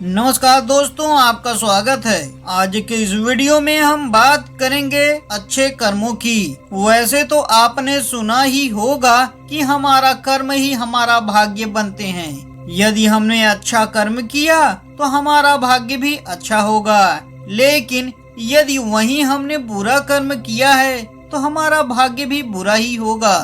नमस्कार दोस्तों, आपका स्वागत है। आज के इस वीडियो में हम बात करेंगे अच्छे कर्मों की। वैसे तो आपने सुना ही होगा कि हमारा कर्म ही हमारा भाग्य बनते हैं। यदि हमने अच्छा कर्म किया तो हमारा भाग्य भी अच्छा होगा, लेकिन यदि वहीं हमने बुरा कर्म किया है तो हमारा भाग्य भी बुरा ही होगा।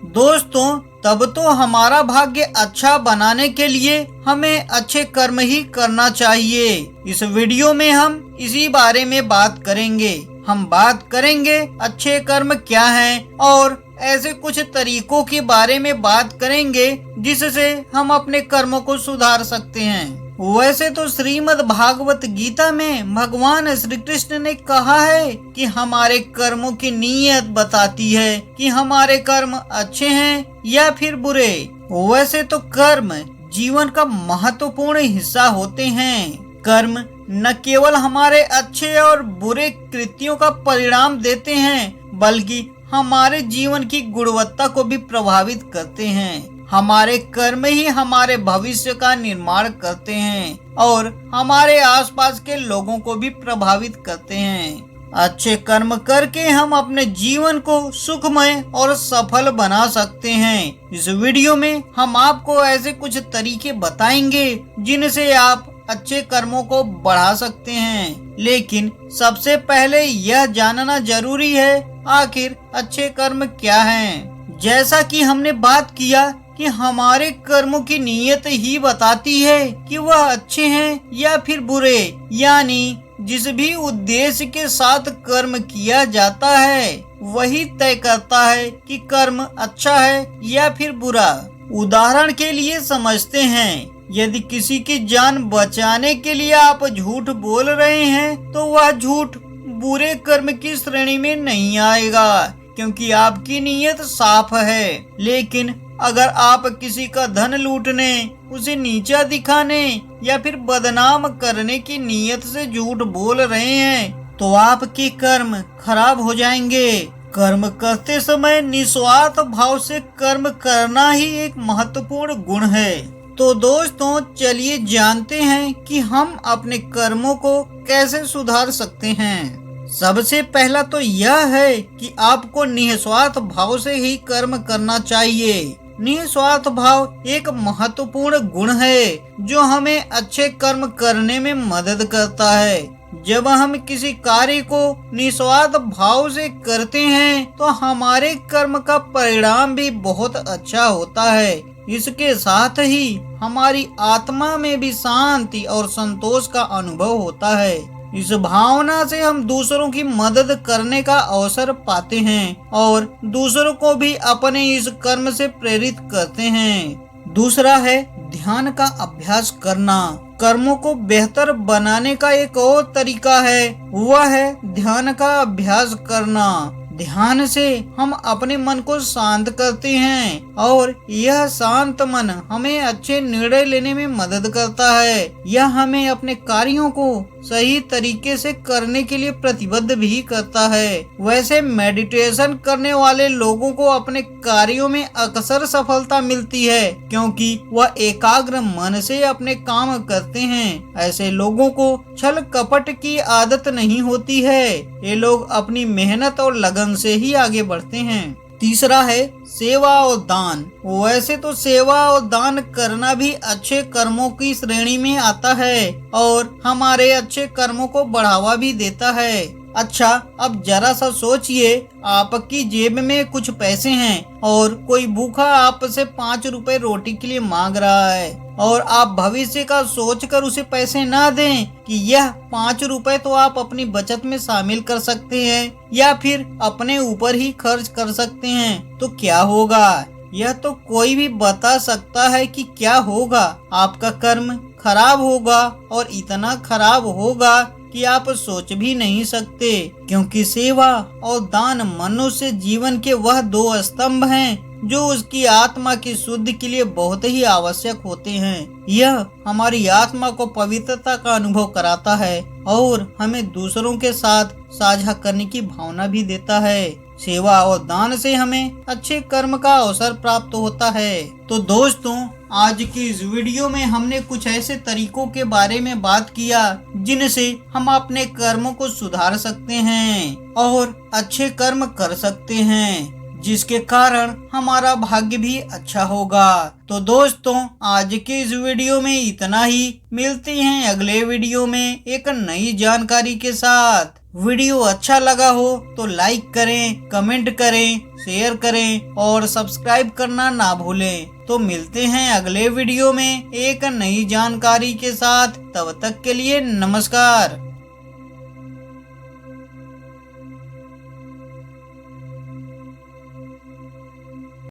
दोस्तों, तब तो हमारा भाग्य अच्छा बनाने के लिए हमें अच्छे कर्म ही करना चाहिए। इस वीडियो में हम इसी बारे में बात करेंगे। हम बात करेंगे अच्छे कर्म क्या हैं और ऐसे कुछ तरीकों के बारे में बात करेंगे जिससे हम अपने कर्मों को सुधार सकते हैं। वैसे तो श्रीमद् भागवत गीता में भगवान श्री कृष्ण ने कहा है कि हमारे कर्मों की नीयत बताती है कि हमारे कर्म अच्छे हैं या फिर बुरे। वैसे तो कर्म जीवन का महत्वपूर्ण हिस्सा होते हैं। कर्म न केवल हमारे अच्छे और बुरे कृत्यों का परिणाम देते हैं, बल्कि हमारे जीवन की गुणवत्ता को भी प्रभावित करते हैं। हमारे कर्म ही हमारे भविष्य का निर्माण करते हैं और हमारे आसपास के लोगों को भी प्रभावित करते हैं। अच्छे कर्म करके हम अपने जीवन को सुखमय और सफल बना सकते हैं। इस वीडियो में हम आपको ऐसे कुछ तरीके बताएंगे जिनसे आप अच्छे कर्मों को बढ़ा सकते हैं। लेकिन सबसे पहले यह जानना जरूरी है, आखिर अच्छे कर्म क्या हैं। जैसा कि हमने बात किया कि हमारे कर्मों की नीयत ही बताती है कि वह अच्छे हैं या फिर बुरे, यानी जिस भी उद्देश्य के साथ कर्म किया जाता है वही तय करता है कि कर्म अच्छा है या फिर बुरा। उदाहरण के लिए समझते हैं, यदि किसी की जान बचाने के लिए आप झूठ बोल रहे हैं तो वह झूठ बुरे कर्म की श्रेणी में नहीं आएगा, क्योंकि आपकी नीयत साफ है। लेकिन अगर आप किसी का धन लूटने, उसे नीचा दिखाने या फिर बदनाम करने की नीयत से झूठ बोल रहे हैं तो आपके कर्म खराब हो जाएंगे। कर्म करते समय निस्वार्थ भाव से कर्म करना ही एक महत्वपूर्ण गुण है। तो दोस्तों, चलिए जानते हैं कि हम अपने कर्मों को कैसे सुधार सकते हैं। सबसे पहला तो यह है कि आपको निस्वार्थ भाव से ही कर्म करना चाहिए। निस्वार्थ भाव एक महत्वपूर्ण गुण है जो हमें अच्छे कर्म करने में मदद करता है। जब हम किसी कार्य को निस्वार्थ भाव से करते हैं तो हमारे कर्म का परिणाम भी बहुत अच्छा होता है। इसके साथ ही हमारी आत्मा में भी शांति और संतोष का अनुभव होता है। इस भावना से हम दूसरों की मदद करने का अवसर पाते हैं और दूसरों को भी अपने इस कर्म से प्रेरित करते हैं। दूसरा है ध्यान का अभ्यास करना। कर्मों को बेहतर बनाने का एक और तरीका है, वह है ध्यान का अभ्यास करना। ध्यान से हम अपने मन को शांत करते हैं और यह शांत मन हमें अच्छे निर्णय लेने में मदद करता है। यह हमें अपने कार्यों को सही तरीके से करने के लिए प्रतिबद्ध भी करता है। वैसे मेडिटेशन करने वाले लोगों को अपने कार्यों में अक्सर सफलता मिलती है, क्योंकि वह एकाग्र मन से अपने काम करते हैं। ऐसे लोगों को छल कपट की आदत नहीं होती है। ये लोग अपनी मेहनत और लगन से ही आगे बढ़ते हैं। तीसरा है सेवा और दान। वैसे तो सेवा और दान करना भी अच्छे कर्मों की श्रेणी में आता है और हमारे अच्छे कर्मों को बढ़ावा भी देता है। अच्छा, अब जरा सा सोचिए, आपकी जेब में कुछ पैसे हैं और कोई भूखा आपसे 5 रुपए रोटी के लिए मांग रहा है और आप भविष्य का सोचकर उसे पैसे ना दें कि यह 5 रुपए तो आप अपनी बचत में शामिल कर सकते हैं या फिर अपने ऊपर ही खर्च कर सकते हैं, तो क्या होगा? यह तो कोई भी बता सकता है कि क्या होगा। आपका कर्म खराब होगा और इतना खराब होगा कि आप सोच भी नहीं सकते, क्योंकि सेवा और दान मनुष्य जीवन के वह 2 स्तंभ हैं जो उसकी आत्मा की शुद्धि के लिए बहुत ही आवश्यक होते हैं। यह हमारी आत्मा को पवित्रता का अनुभव कराता है और हमें दूसरों के साथ साझा करने की भावना भी देता है। सेवा और दान से हमें अच्छे कर्म का अवसर प्राप्त होता है। तो दोस्तों, आज की इस वीडियो में हमने कुछ ऐसे तरीकों के बारे में बात किया जिनसे हम अपने कर्मों को सुधार सकते हैं और अच्छे कर्म कर सकते हैं, जिसके कारण हमारा भाग्य भी अच्छा होगा। तो दोस्तों, आज के इस वीडियो में इतना ही। मिलते हैं अगले वीडियो में एक नई जानकारी के साथ। वीडियो अच्छा लगा हो तो लाइक करें, कमेंट करें, शेयर करें और सब्सक्राइब करना ना भूलें। तो मिलते हैं अगले वीडियो में एक नई जानकारी के साथ। तब तक के लिए नमस्कार।